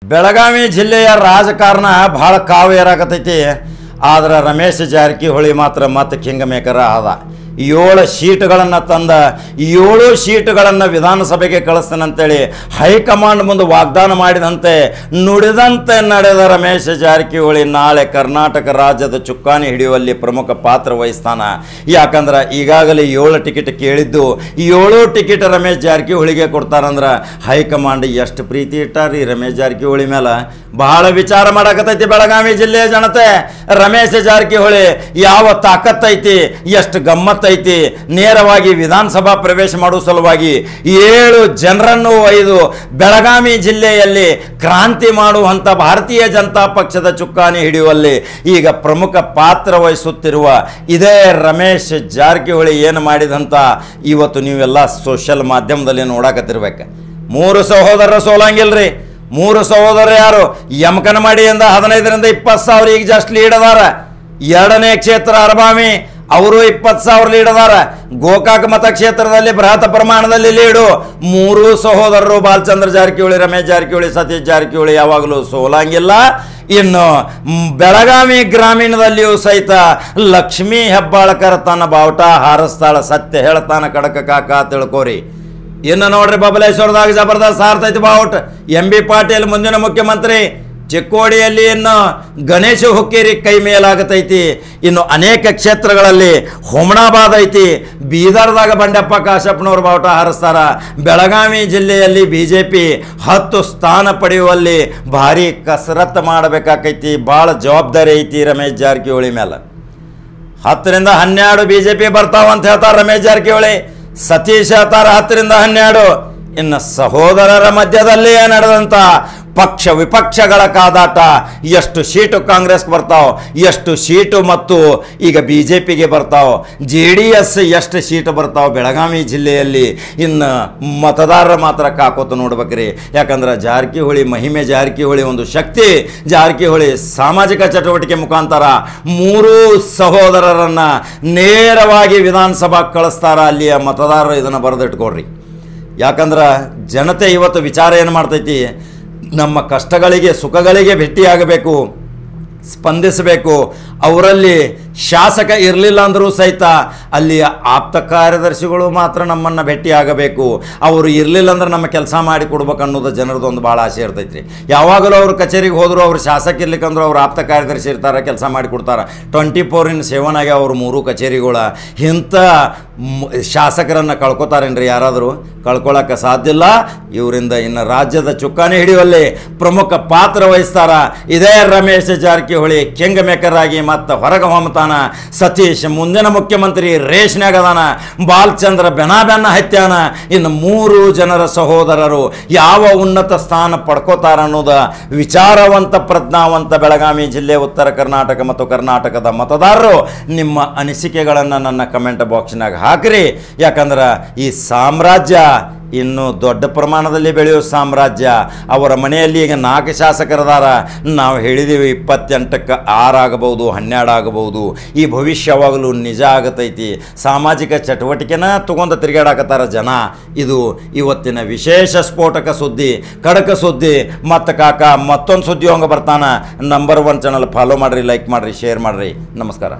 ಬೆಳಗಾವಿ ಜಿಲ್ಲೆಯ ರಾಜಕಾರಣ ಬಹಳ ಕಾವು ಏರಾಕತೈತಿ. ಆದ್ರೆ ರಮೇಶ್ ಜಾರಕಿಹೊಳಿ ಮಾತ್ರ ಮತ್ತೆ ಕಿಂಗ್ ಮೇಕರ್ ಆದ. 7 ಸೀಟುಗಳನ್ನು ತಂದ 7 ಸೀಟುಗಳನ್ನು ವಿಧಾನಸಭೆಗೆ ಕಳಿಸ್ತಾನಂತೇಳಿ ಹೈಕಮಾಂಡ್ ಮುಂದೆ ವಾಗ್ದಾನ ಮಾಡಿದಂತೆ ನುಡಿದಂತೆ ನಡೆದ ರಮೇಶ್ ಜಾರಕಿಹೊಳಿ ನಾಳೆ ಕರ್ನಾಟಕ ರಾಜ್ಯದ ಚುಕ್ಕಾಣಿ ಹಿಡಿಯುವಲ್ಲಿ ಪ್ರಮುಖ ಪಾತ್ರ ವಹಿಸ್ತಾನ. ಯಾಕಂದ್ರೆ ಈಗಾಗಲೇ 7 ಟಿಕೆಟ್ ಕೇಳಿದ್ದು 7 ಟಿಕೆಟ್ ರಮೇಶ್ ಜಾರಕಿಹೊಳಿಗೆ ಕೊಡ್ತಾರಂದ್ರೆ ಹೈಕಮಾಂಡ್ ಎಷ್ಟು ಪ್ರೀತಿ ಇಟ್ಟಾರಿ ರಮೇಶ್ ಜಾರಕಿಹೊಳಿ ಮೇಲೆ ಬಹಳ ವಿಚಾರ ಮಾಡಕತ್ತೈತಿ ಬೆಳಗಾವಿ ಜಿಲ್ಲೆಯ ಜನತೆ. ರಮೇಶ್ ಜಾರಕಿಹೊಳಿ ಯಾವ ತಾಕತ್ತೈತಿ, ಎಷ್ಟು ಗಮ್ಮತ್ತೈತಿ, ನೇರವಾಗಿ ವಿಧಾನಸಭಾ ಪ್ರವೇಶ ಮಾಡುವ ಸಲುವಾಗಿ 7 ಜನರನ್ನು ಒಯ್ದು ಬೆಳಗಾವಿ ಜಿಲ್ಲೆಯಲ್ಲಿ ಕ್ರಾಂತಿ ಮಾಡುವಂತ ಭಾರತೀಯ ಜನತಾ ಪಕ್ಷದ ಚುಕ್ಕಾಣಿ ಹಿಡಿಯುವಲ್ಲಿ ಈಗ ಪ್ರಮುಖ ಪಾತ್ರ ವಹಿಸುತ್ತಿರುವ ಇದೇ ರಮೇಶ್ ಜಾರಕಿಹೊಳಿ ಏನು ಮಾಡಿದಂತ ಇವತ್ತು ನೀವೆಲ್ಲ ಸೋಷಿಯಲ್ ಮಾಧ್ಯಮದಲ್ಲಿ ನೋಡಕತ್ತಿರ್ಬೇಕು. 3 ಸಹೋದರರು ಸೋಲಂಗಿಲ್ರಿ. 3 ಸಹೋದರರು ಯಾರು? ಯಮಕನಮಡಿಯಿಂದ 15ರಿಂದ 20 ಸಾವಿರ ಈಗ ಜಸ್ಟ್ ಲೀಡ್ ಅದಾರ. 2ನೇ ಕ್ಷೇತ್ರ ಅರಬಾಮಿ, ಅವರು 20 ಸಾವಿರ ಲೀಡ್ ಅದಾರ. ಗೋಕಾಕ ಮತಕ್ಷೇತ್ರದಲ್ಲಿ ಬೃಹತ್ ಪ್ರಮಾಣದಲ್ಲಿ ಲೀಡು. 3 ಸಹೋದರರು ಬಾಲಚಂದ್ರ ಜಾರಕಿಹೊಳಿ, ರಮೇಶ್ ಜಾರಕಿಹೊಳಿ, ಸತೀಶ್ ಜಾರಕಿಹೊಳಿ ಯಾವಾಗಲೂ ಸೋಲಂಗಿಲ್ಲ. ಇನ್ನು ಬೆಳಗಾವಿ ಗ್ರಾಮೀಣದಲ್ಲಿಯೂ ಸಹಿತ ಲಕ್ಷ್ಮೀ ಹೆಬ್ಬಾಳ್ಕರ್ ತನ್ನ ಬಾವುಟ ಹಾರಿಸ್ತಾಳ. ಸತ್ಯ ಹೇಳ್ತಾನ ಕಡಕ ಕಾಕ ತಿಳ್ಕೋರಿ. ಇನ್ನು ನೋಡ್ರಿ ಬಬಲೇಶ್ವರದಾಗ ಜಬರ್ದಸ್ತ್ ಹಾರ್ತೈತಿ ಬಾವುಟ. MB ಪಾಟೀಲ್ ಮುಂದಿನ ಮುಖ್ಯಮಂತ್ರಿ. ಚಿಕ್ಕೋಡಿಯಲ್ಲಿ ಇನ್ನು ಗಣೇಶ ಹುಕ್ಕೇರಿ ಕೈ ಮೇಲಾಗತೈತಿ. ಇನ್ನು ಅನೇಕ ಕ್ಷೇತ್ರಗಳಲ್ಲಿ ಹುಮನಾಬಾದ್ ಐತಿ. ಬೀದರ್ದಾಗ ಬಂಡೆಪ್ಪ ಕಾಶಪ್ಪನವ್ರ ಬಾವುಟ ಹಾರಿಸ್ತಾರ. ಬೆಳಗಾವಿ ಜಿಲ್ಲೆಯಲ್ಲಿ BJP 10 ಸ್ಥಾನ ಪಡೆಯುವಲ್ಲಿ ಭಾರಿ ಕಸರತ್ತು ಮಾಡಬೇಕಾಕೈತಿ. ಭಾಳ ಜವಾಬ್ದಾರಿ ಐತಿ ರಮೇಶ್ ಜಾರಕಿಹೊಳಿ ಮೇಲೆ. 10ರಿಂದ 12 BJP ಬರ್ತಾವಂತ ಹೇಳ್ತಾರೆ ರಮೇಶ್ ಜಾರಕಿಹೊಳಿ. ಸತೀಶ್ ಹೇಳ್ತಾರ 10ರಿಂದ 12. ಇನ್ನು ಸಹೋದರರ ಮಧ್ಯದಲ್ಲಿ ನಡೆದಂತ ಪಕ್ಷ ವಿಪಕ್ಷಗಳ ಕಾದಾಟ. ಎಷ್ಟು ಸೀಟು ಕಾಂಗ್ರೆಸ್ಗೆ ಬರ್ತಾವ, ಎಷ್ಟು ಸೀಟು ಮತ್ತು ಈಗ BJPಗೆ ಬರ್ತಾವ, JDS ಎಷ್ಟು ಸೀಟು ಬರ್ತಾವ ಬೆಳಗಾವಿ ಜಿಲ್ಲೆಯಲ್ಲಿ. ಇನ್ನು ಮತದಾರರ ಮಾತ್ರ ಕಾಕೋತ ನೋಡ್ಬೇಕ್ರಿ. ಯಾಕಂದ್ರೆ ಜಾರಕಿಹೊಳಿ ಮಹಿಮೆ, ಜಾರಕಿಹೊಳಿ ಒಂದು ಶಕ್ತಿ. ಜಾರಕಿಹೊಳಿ ಸಾಮಾಜಿಕ ಚಟುವಟಿಕೆ ಮುಖಾಂತರ 3 ಸಹೋದರರನ್ನ ನೇರವಾಗಿ ವಿಧಾನಸಭಾ ಕಳಿಸ್ತಾರ. ಅಲ್ಲಿಯ ಮತದಾರರು ಇದನ್ನು ಬರೆದಿಟ್ಕೊಡ್ರಿ. ಯಾಕಂದ್ರೆ ಜನತೆ ಇವತ್ತು ವಿಚಾರ ಏನು ಮಾಡ್ತೈತಿ, ನಮ್ಮ ಕಷ್ಟಗಳಿಗೆ ಸುಖಗಳಿಗೆ ಭೇಟಿಯಾಗಬೇಕು, ಸ್ಪಂದಿಸಬೇಕು. ಅವರಲ್ಲಿ ಶಾಸಕ ಇರಲಿಲ್ಲ ಅಂದರೂ ಸಹಿತ ಅಲ್ಲಿಯ ಆಪ್ತ ಕಾರ್ಯದರ್ಶಿಗಳು ಮಾತ್ರ ನಮ್ಮನ್ನು ಭೇಟಿಯಾಗಬೇಕು. ಅವರು ಇರಲಿಲ್ಲ ಅಂದ್ರೆ ನಮ್ಮ ಕೆಲಸ ಮಾಡಿ ಕೊಡ್ಬೇಕು ಅನ್ನೋದು ಜನರದೊಂದು ಭಾಳ ಆಸೆ ಇರ್ತೈತ್ರಿ. ಯಾವಾಗಲೂ ಅವ್ರ ಕಚೇರಿಗೆ ಹೋದರೂ ಅವ್ರು ಶಾಸಕ ಇರ್ಲಿಕ್ಕಂದ್ರೆ ಅವ್ರು ಆಪ್ತ ಕಾರ್ಯದರ್ಶಿ ಇರ್ತಾರೆ, ಕೆಲಸ ಮಾಡಿ ಕೊಡ್ತಾರೆ. 24/7 ಆಗಿ ಅವ್ರ 3 ಕಚೇರಿಗಳ ಇಂಥ ಶಾಸಕರನ್ನು ಕಳ್ಕೊತಾರೇನ್ರಿ ಯಾರಾದರೂ? ಕಳ್ಕೊಳ್ಳೋಕ್ಕೆ ಸಾಧ್ಯ ಇಲ್ಲ. ಇವರಿಂದ ಇನ್ನು ರಾಜ್ಯದ ಚುಕ್ಕಾಣಿ ಹಿಡಿಯುವಲ್ಲಿ ಪ್ರಮುಖ ಪಾತ್ರ ವಹಿಸ್ತಾರ ಇದೇ ರಮೇಶ್ ಜಾರಕಿಹೊಳಿ. ಕಿಂಗ್ ಮೇಕರ್ ಆಗಿ ಮತ್ತೆ ಹೊರಗೆ ಹೊಮ್ಮತಾನ. ಸತೀಶ್ ಮುಂದಿನ ಮುಖ್ಯಮಂತ್ರಿ ರೇಷ್ನ್ಯಾಗ ಅದಾನ. ಬಾಲಚಂದ್ರ ಬೆನ್ನ ಹತ್ಯಾನ. ಇನ್ನು 3 ಜನರ ಸಹೋದರರು ಯಾವ ಉನ್ನತ ಸ್ಥಾನ ಪಡ್ಕೋತಾರ ಅನ್ನೋದ ವಿಚಾರವಂತ ಪ್ರಜ್ಞಾವಂತ ಬೆಳಗಾವಿ ಜಿಲ್ಲೆ, ಉತ್ತರ ಕರ್ನಾಟಕ ಮತ್ತು ಕರ್ನಾಟಕದ ಮತದಾರರು ನಿಮ್ಮ ಅನಿಸಿಕೆಗಳನ್ನು ನನ್ನ ಕಮೆಂಟ್ ಬಾಕ್ಸ್ನಾಗ ಹಾಕಿರಿ. ಯಾಕಂದ್ರೆ ಈ ಸಾಮ್ರಾಜ್ಯ ಇನ್ನು ದೊಡ್ಡ ಪ್ರಮಾಣದಲ್ಲಿ ಬೆಳೆಯೋ ಸಾಮ್ರಾಜ್ಯ. ಅವರ ಮನೆಯಲ್ಲಿ ಈಗ 4 ಶಾಸಕರದಾರ. ನಾವು ಹೇಳಿದ್ದೀವಿ 28ಕ್ಕೆ 6 ಆಗಬಹುದು, 12 ಆಗಬಹುದು. ಈ ಭವಿಷ್ಯ ಯಾವಾಗಲೂ ನಿಜ ಆಗತೈತಿ. ಸಾಮಾಜಿಕ ಚಟುವಟಿಕೆನ ತಗೊಂಡು ತಿರುಗಾಡಕತ್ತಾರ ಜನ. ಇದು ಇವತ್ತಿನ ವಿಶೇಷ ಸ್ಫೋಟಕ ಸುದ್ದಿ, ಖಡಕ ಸುದ್ದಿ. ಮತ್ತು ಕಾಕ ಮತ್ತೊಂದು ಸುದ್ದಿ ಹಂಗೆ ಬರ್ತಾನ. ನಂಬರ್ 1 ಚಾನಲ್ ಫಾಲೋ ಮಾಡಿರಿ, ಲೈಕ್ ಮಾಡಿರಿ, ಶೇರ್ ಮಾಡಿರಿ. ನಮಸ್ಕಾರ.